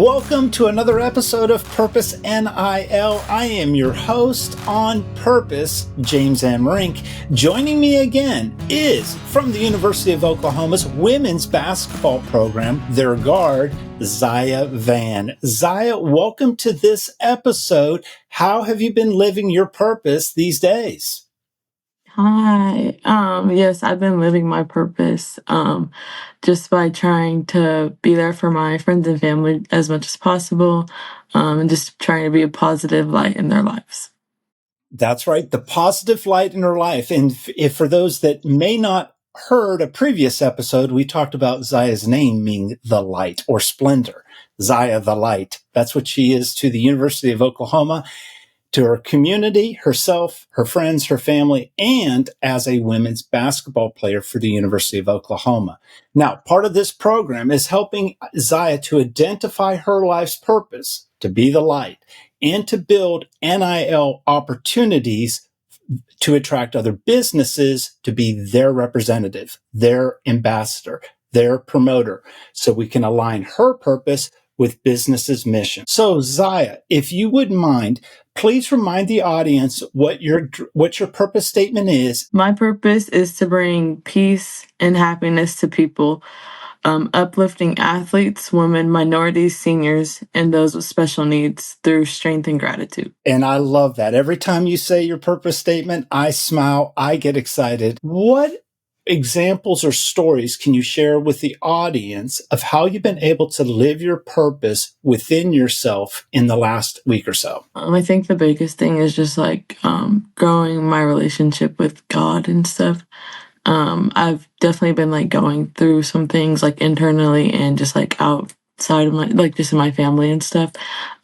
Welcome to another episode of Purpose NIL. I am your host on Purpose, James M. Rink. Joining me again is from the University of Oklahoma's women's basketball program, their guard, Zya Vann. Zya, welcome to this episode. How have you been living your purpose these days? Hi. Yes, I've been living my purpose just by trying to be there for my friends and family as much as possible, and just trying to be a positive light in their lives. That's right, the positive light in her life. And if for those that may not heard a previous episode, we talked about Zya's name being the light or splendor. Zya the light. That's what she is to the University of Oklahoma, to her community, herself, her friends, her family, and as a women's basketball player for the University of Oklahoma. Now, part of this program is helping Zya to identify her life's purpose, to be the light, and to build NIL opportunities to attract other businesses to be their representative, their ambassador, their promoter, so we can align her purpose with business's mission. So Zya, if you wouldn't mind, please remind the audience what your purpose statement is. My purpose is to bring peace and happiness to people, uplifting athletes, women, minorities, seniors, and those with special needs through strength and gratitude. And I love that. Every time you say your purpose statement, I smile, I get excited. What examples or stories can you share with the audience of how you've been able to live your purpose within yourself in the last week or so? I think the biggest thing is just growing my relationship with God and stuff. I've definitely been going through some things internally and just outside of my just in my family and stuff.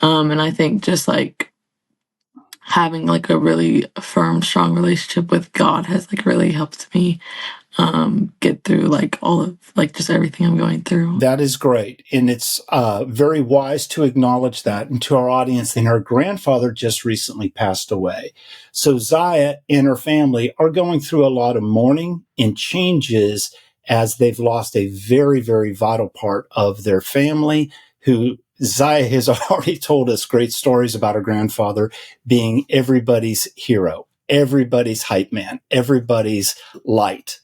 And I think just having a really firm, strong relationship with God has really helped me get through all of just everything I'm going through. That is great. And it's very wise to acknowledge that. And to our audience, and her grandfather just recently passed away. So Zya and her family are going through a lot of mourning and changes as they've lost a very, very vital part of their family, who Zya has already told us great stories about her grandfather being everybody's hero, everybody's hype man, everybody's light.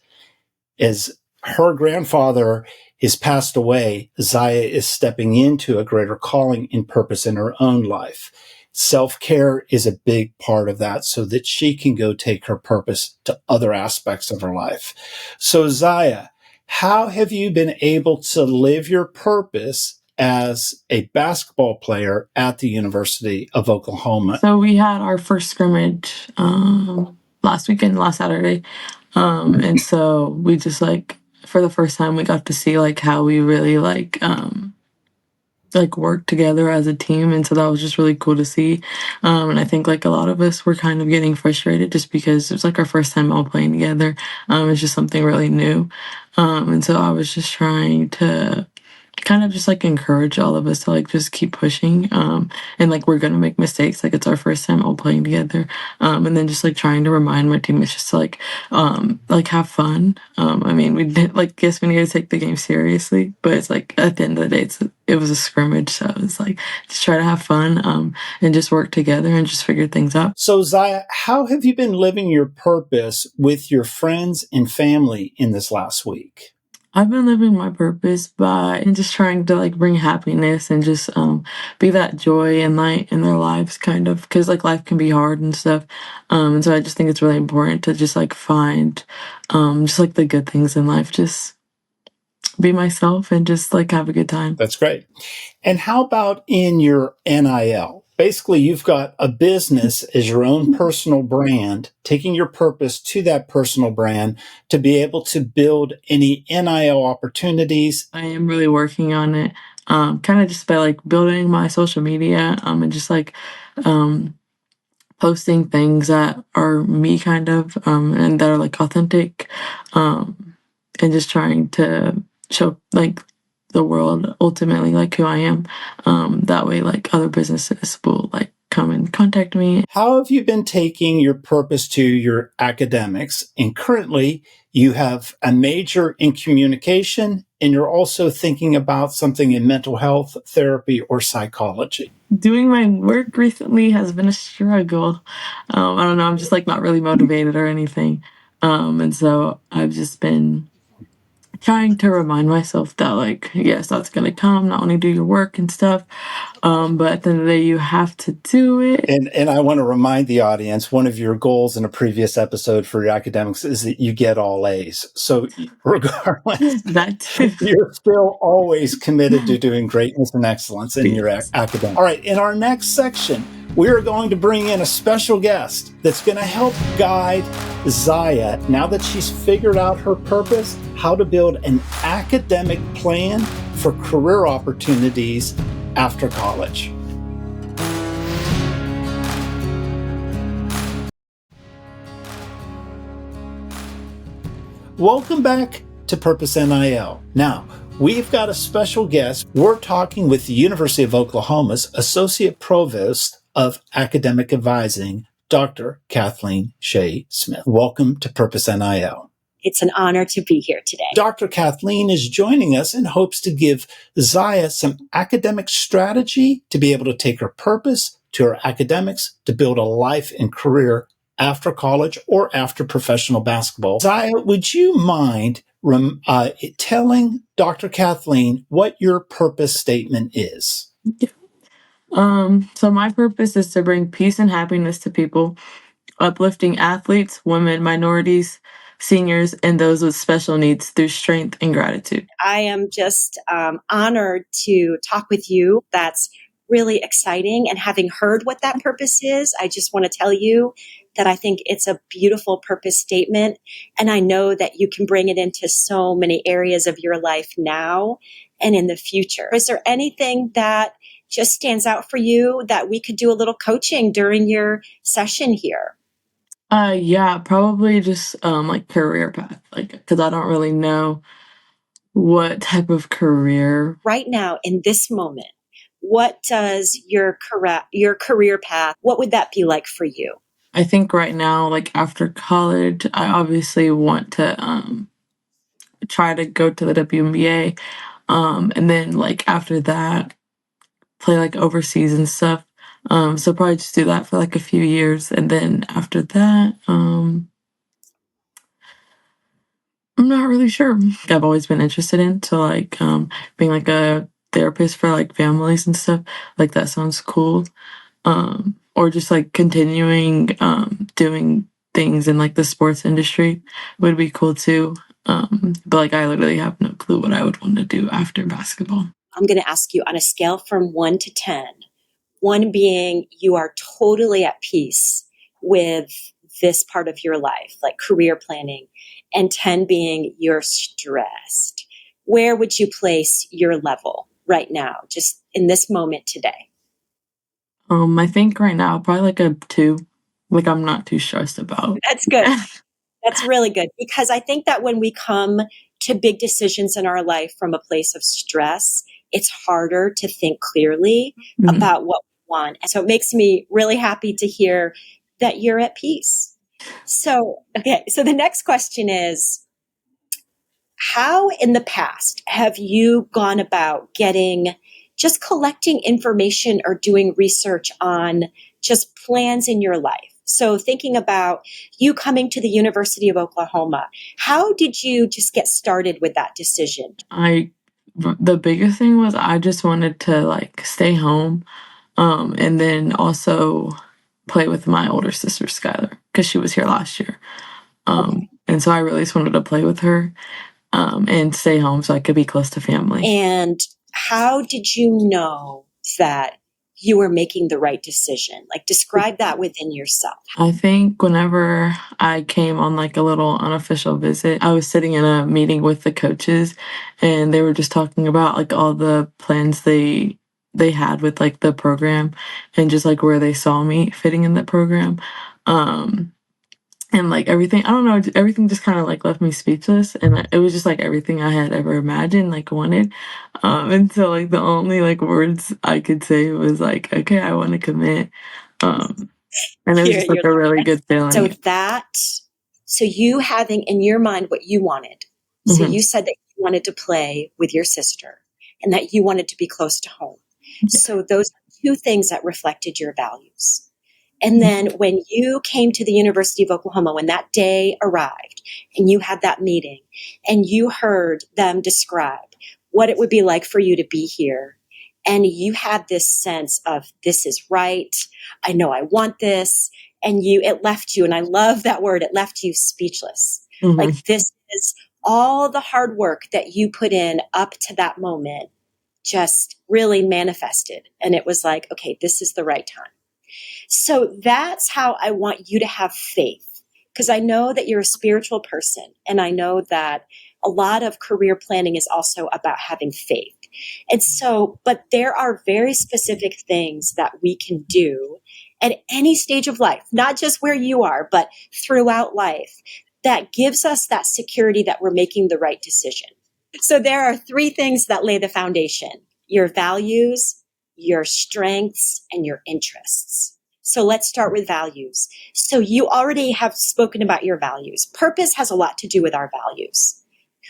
As her grandfather is passed away, Zya is stepping into a greater calling and purpose in her own life. Self-care is a big part of that so that she can go take her purpose to other aspects of her life. So Zya, how have you been able to live your purpose as a basketball player at the University of Oklahoma? So we had our first scrimmage last Saturday. And so we just for the first time we got to see how we really work together as a team, and so that was just really cool to see. And I think a lot of us were kind of getting frustrated just because it was our first time all playing together. It's just something really new. And so I was just trying to kind of just encourage all of us to just keep pushing, and we're gonna make mistakes, it's our first time all playing together, and then just trying to remind my teammates just to have fun. I mean, we did yes, we need to take the game seriously, but it's at the end of the day it was a scrimmage, so it's just try to have fun, and just work together and just figure things out. So Zya, how have you been living your purpose with your friends and family in this last week? I've been living my purpose by just trying to bring happiness and just be that joy and light in their lives, kind of, because life can be hard and stuff. And so I just think it's really important to just find just the good things in life, just be myself and just have a good time. That's great. And how about in your NIL? Basically, you've got a business as your own personal brand, taking your purpose to that personal brand to be able to build any NIL opportunities. I am really working on it, kind of just by building my social media, and just posting things that are me, kind of, and that are authentic, and just trying to show the world ultimately who I am. That way other businesses will come and contact me. How have you been taking your purpose to your academics? And currently you have a major in communication and you're also thinking about something in mental health, therapy, or psychology. Doing my work recently has been a struggle. I don't know, I'm just like not really motivated or anything. And so I've just been trying to remind myself that, like, yes, that's gonna come, not only do your work and stuff, but at the end of the day, you have to do it. And I want to remind the audience, one of your goals in a previous episode for your academics is that you get all A's. So regardless, That too. you're still always committed to doing greatness and excellence in your academics. All right, in our next section, we are going to bring in a special guest that's going to help guide Zya, now that she's figured out her purpose, how to build an academic plan for career opportunities after college. Welcome back to Purpose NIL. Now, we've got a special guest. We're talking with the University of Oklahoma's Associate Provost of Academic Advising, Dr. Kathleen Shea Smith. Welcome to Purpose NIL. It's an honor to be here today. Dr. Kathleen is joining us in hopes to give Zya some academic strategy to be able to take her purpose to her academics to build a life and career after college or after professional basketball. Zya, would you mind telling Dr. Kathleen what your purpose statement is? So my purpose is to bring peace and happiness to people, uplifting athletes, women, minorities, seniors, and those with special needs through strength and gratitude. I am just honored to talk with you. That's really exciting. And having heard what that purpose is, I just want to tell you that I think it's a beautiful purpose statement. And I know that you can bring it into so many areas of your life now and in the future. Is there anything that just stands out for you that we could do a little coaching during your session here? Yeah, probably just like career path, like, because I don't really know what type of career. Right now, in this moment, what does your career path, what would that be like for you? I think right now, like after college, I obviously want to try to go to the WBA, and then like after that, play like overseas and stuff. So probably just do that for like a few years, and then after that, I'm not really sure. I've always been interested in, so like being like a therapist for like families and stuff. Like that sounds cool. Or just like continuing doing things in like the sports industry would be cool too. But like I literally have no clue what I would want to do after basketball. I'm going to ask you on a scale from 1 to 10, 1 being you are totally at peace with this part of your life, like career planning, and 10 being you're stressed. Where would you place your level right now, just in this moment today? I think right now probably like a 2. Like I'm not too stressed about. That's good. That's really good, because I think that when we come to big decisions in our life from a place of stress, it's harder to think clearly about what we want. And so it makes me really happy to hear that you're at peace. So the next question is, how in the past have you gone about just collecting information or doing research on just plans in your life? So thinking about you coming to the University of Oklahoma, how did you just get started with that decision? The biggest thing was I just wanted to like stay home, and then also play with my older sister Skylar because she was here last year. And so I really just wanted to play with her, and stay home so I could be close to family. And how did you know that you were making the right decision? Like, describe that within yourself. I think whenever I came on like a little unofficial visit, I was sitting in a meeting with the coaches, and they were just talking about like all the plans they had with like the program and just like where they saw me fitting in the program. And like everything, I don't know, everything just kind of like left me speechless, and it was just like everything I had ever imagined, like wanted. And so like the only like words I could say was like, okay, I want to commit. And it was just like a really good feeling. So you having in your mind what you wanted. So you said that you wanted to play with your sister and that you wanted to be close to home. So those are two things that reflected your values. And then when you came to the University of Oklahoma, when that day arrived and you had that meeting and you heard them describe what it would be like for you to be here, and you had this sense of, this is right, I know I want this, and it left you, and I love that word, it left you speechless. Like, this is all the hard work that you put in up to that moment just really manifested. And it was like, okay, this is the right time. So that's how I want you to have faith, because I know that you're a spiritual person. And I know that a lot of career planning is also about having faith. And so, but there are very specific things that we can do at any stage of life, not just where you are, but throughout life, that gives us that security that we're making the right decision. So there are three things that lay the foundation: your values, your strengths, and your interests. So let's start with values. So you already have spoken about your values. Purpose has a lot to do with our values.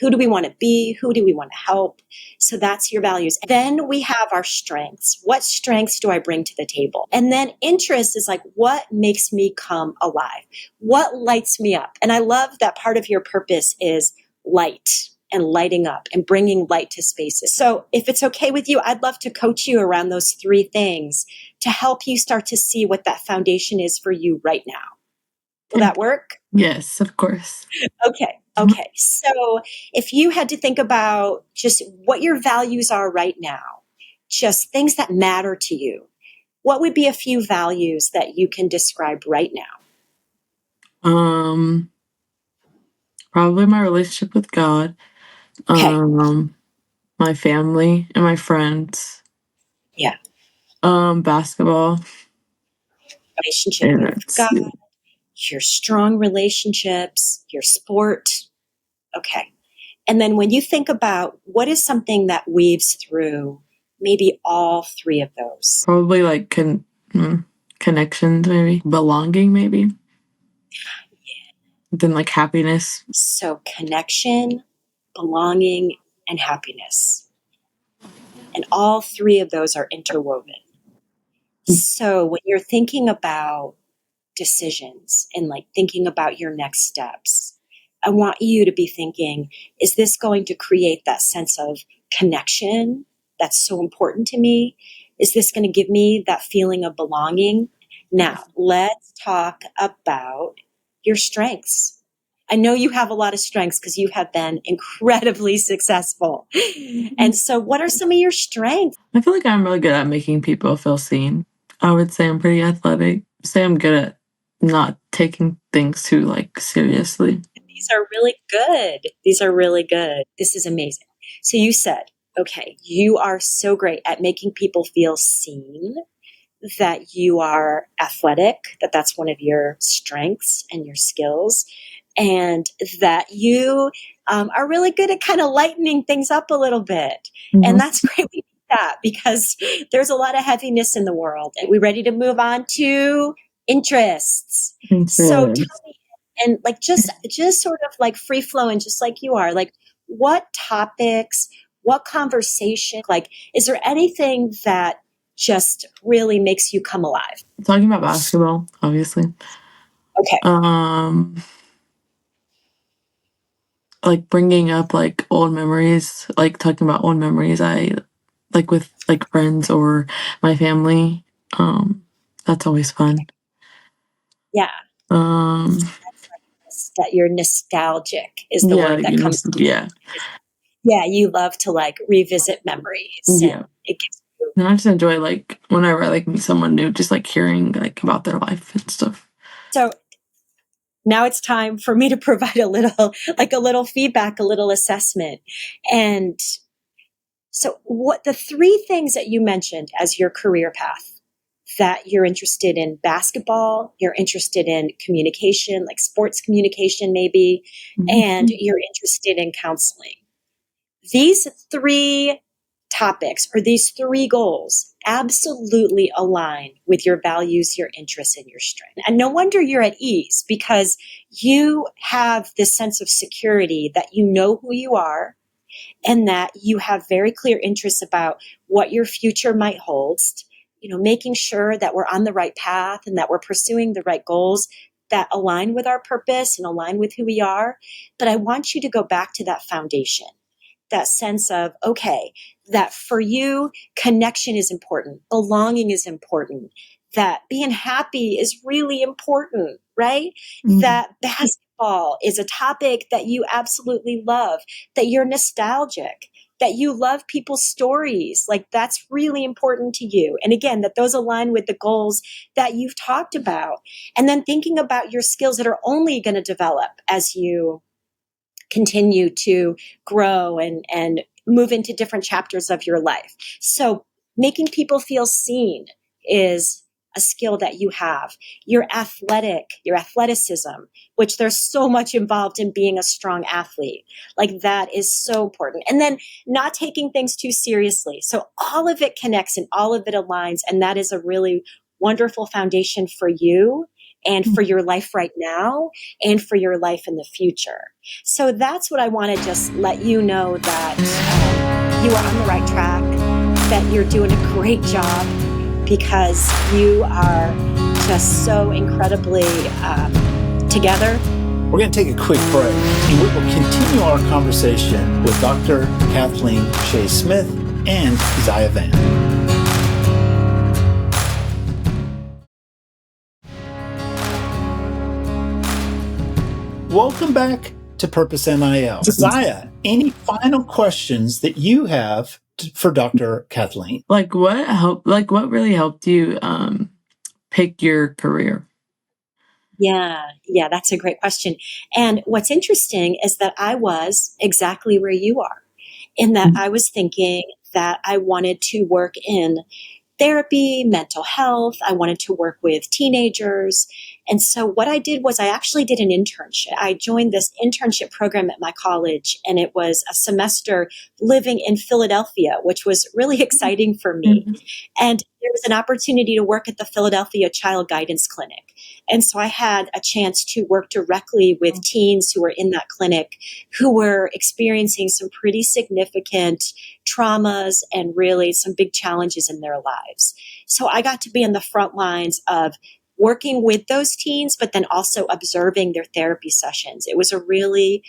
Who do we want to be? Who do we want to help? So that's your values. Then we have our strengths. What strengths do I bring to the table? And then interest is like, what makes me come alive? What lights me up? And I love that part of your purpose is light and lighting up and bringing light to spaces. So if it's okay with you, I'd love to coach you around those three things to help you start to see what that foundation is for you right now. Will that work? Yes, of course. Okay. Okay. So if you had to think about just what your values are right now, just things that matter to you, what would be a few values that you can describe right now? Probably my relationship with God, Okay. my family and my friends. Yeah. Basketball. Relationship And with God, your strong relationships, your sport. Okay. And then when you think about what is something that weaves through maybe all three of those. Probably like connections, maybe. Belonging, maybe. Then like happiness. So connection, belonging, and happiness. And all three of those are interwoven. So when you're thinking about decisions and like thinking about your next steps, I want you to be thinking, is this going to create that sense of connection that's so important to me? Is this going to give me that feeling of belonging? Now, let's talk about your strengths. I know you have a lot of strengths because you have been incredibly successful. And so what are some of your strengths? I feel like I'm really good at making people feel seen. I would say I'm pretty athletic. Say I'm good at not taking things too like seriously. These are really good. These are really good. This is amazing. So you said, okay, you are so great at making people feel seen, that you are athletic, that's one of your strengths and your skills, and that you are really good at kind of lightening things up a little bit. Mm-hmm. And that's great we do that because there's a lot of heaviness in the world. And we ready to move on to interests. So tell me, and like just sort of like free flowing, just like you are, like what topics, what conversation, like is there anything that just really makes you come alive? Talking about basketball, obviously. Okay. Like bringing up like old memories, like talking about old memories I like with like friends or my family. That's always fun. Yeah. That you're nostalgic is the word that comes to yeah. Yeah, you love to like revisit memories. Yeah. And it gives you. And I just enjoy like whenever I like meet someone new, just like hearing like about their life and stuff. So now it's time for me to provide a little feedback, a little assessment. And so what the three things that you mentioned as your career path, that you're interested in basketball, you're interested in communication, like sports communication maybe, and you're interested in counseling. These three topics or these three goals absolutely align with your values, your interests, and your strength. And no wonder you're at ease because you have this sense of security that you know who you are and that you have very clear interests about what your future might hold, making sure that we're on the right path and that we're pursuing the right goals that align with our purpose and align with who we are. But I want you to go back to that foundation, that sense of, okay, that for you, connection is important, belonging is important, that being happy is really important, right? Mm-hmm. That basketball is a topic that you absolutely love, that you're nostalgic, that you love people's stories, like that's really important to you. And again, that those align with the goals that you've talked about. And then thinking about your skills that are only going to develop as you continue to grow and move into different chapters of your life. So making people feel seen is a skill that you have. Your athleticism, which there's so much involved in being a strong athlete. Like that is so important. And then not taking things too seriously. So all of it connects and all of it aligns. And that is a really wonderful foundation for you and for your life right now and for your life in the future. So that's what I want to just let you know, that you are on the right track, that you're doing a great job, because you are just so incredibly together. We're going to take a quick break, and we will continue our conversation with Dr. Kathleen Shea Smith and Zya Vann. Welcome back to Purpose NIL. Zya, any final questions that you have for Dr. Kathleen? What really helped you pick your career? Yeah, that's a great question. And what's interesting is that I was exactly where you are, in that I was thinking that I wanted to work in therapy, mental health. I wanted to work with teenagers. And so what I did was I actually did an internship. I joined this internship program at my college, and it was a semester living in Philadelphia, which was really exciting for me. And there was an opportunity to work at the Philadelphia Child Guidance Clinic. And so I had a chance to work directly with teens who were in that clinic, who were experiencing some pretty significant traumas and really some big challenges in their lives. So I got to be on the front lines of working with those teens, but then also observing their therapy sessions. It was a really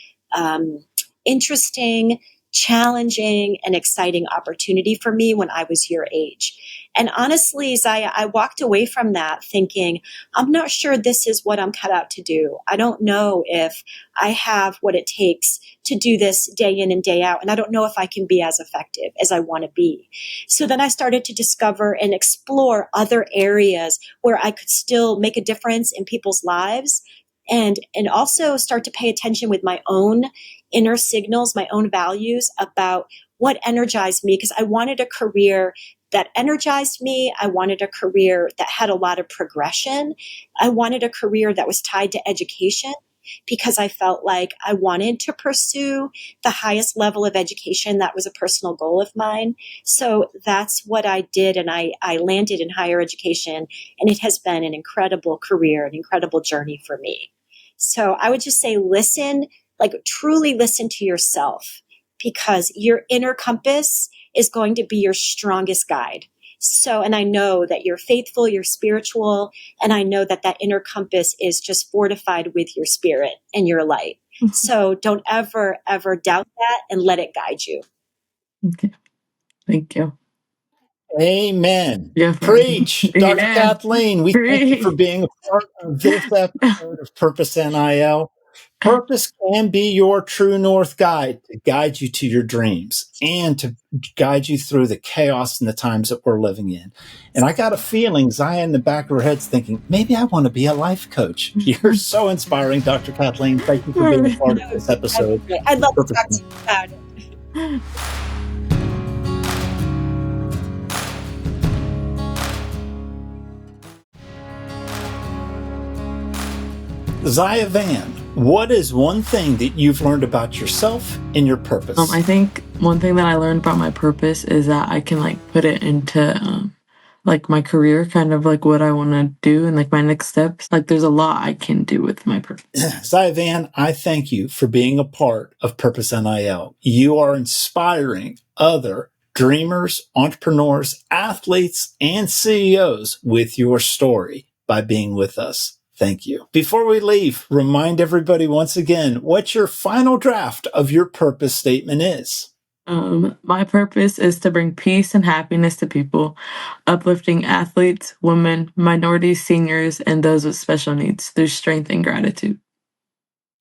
interesting, challenging, and exciting opportunity for me when I was your age. And honestly, Zya, I walked away from that thinking, I'm not sure this is what I'm cut out to do. I don't know if I have what it takes to do this day in and day out. And I don't know if I can be as effective as I want to be. So then I started to discover and explore other areas where I could still make a difference in people's lives, and also start to pay attention with my own inner signals, my own values about what energized me, because I wanted a career that energized me. I wanted a career that had a lot of progression. I wanted a career that was tied to education, because I felt like I wanted to pursue the highest level of education. That was a personal goal of mine. So that's what I did. And I landed in higher education, and it has been an incredible career, an incredible journey for me. So I would just say, truly listen to yourself, because your inner compass is going to be your strongest guide. So, and I know that you're faithful, you're spiritual, and I know that that inner compass is just fortified with your spirit and your light. So don't ever, ever doubt that, and let it guide you. Okay. Thank you. Amen. Yeah. Preach. Dr. Kathleen, we thank you for being a part of this episode of Purpose NIL. Purpose can be your true north guide to guide you to your dreams and to guide you through the chaos and the times that we're living in. And I got a feeling Zya in the back of her head's thinking, maybe I want to be a life coach. You're so inspiring, Dr. Kathleen. Thank you for being a part of this episode. I'd love to talk to you about it. Zya Vann, what is one thing that you've learned about yourself and your purpose? I think one thing that I learned about my purpose is that I can put it into like my career, kind of like what I want to do and like my next steps. Like there's a lot I can do with my purpose. Zya Vann, I thank you for being a part of Purpose NIL. You are inspiring other dreamers, entrepreneurs, athletes, and CEOs with your story by being with us. Thank you. Before we leave, remind everybody once again what your final draft of your purpose statement is. My purpose is to bring peace and happiness to people, uplifting athletes, women, minorities, seniors, and those with special needs through strength and gratitude.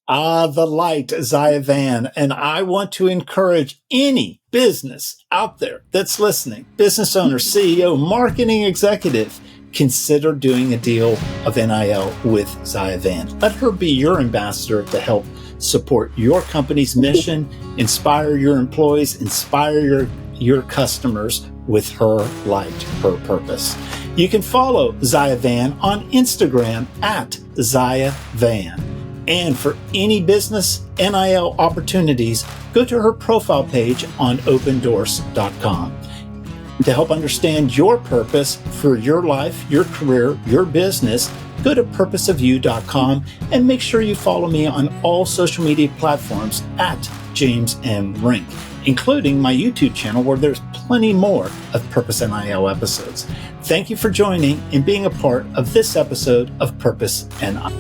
Ah, the light, Zya Vann. And I want to encourage any business out there that's listening, business owner, CEO, marketing executive, consider doing a deal of NIL with Zya Vann. Let her be your ambassador to help support your company's mission, inspire your employees, inspire your customers with her light, her purpose. You can follow Zya Vann on Instagram at Zya Vann. And for any business NIL opportunities, go to her profile page on opendoors.com. To help understand your purpose for your life, your career, your business, go to purposeofyou.com and make sure you follow me on all social media platforms at James M. Rink, including my YouTube channel where there's plenty more of Purpose NIL episodes. Thank you for joining and being a part of this episode of Purpose NIL.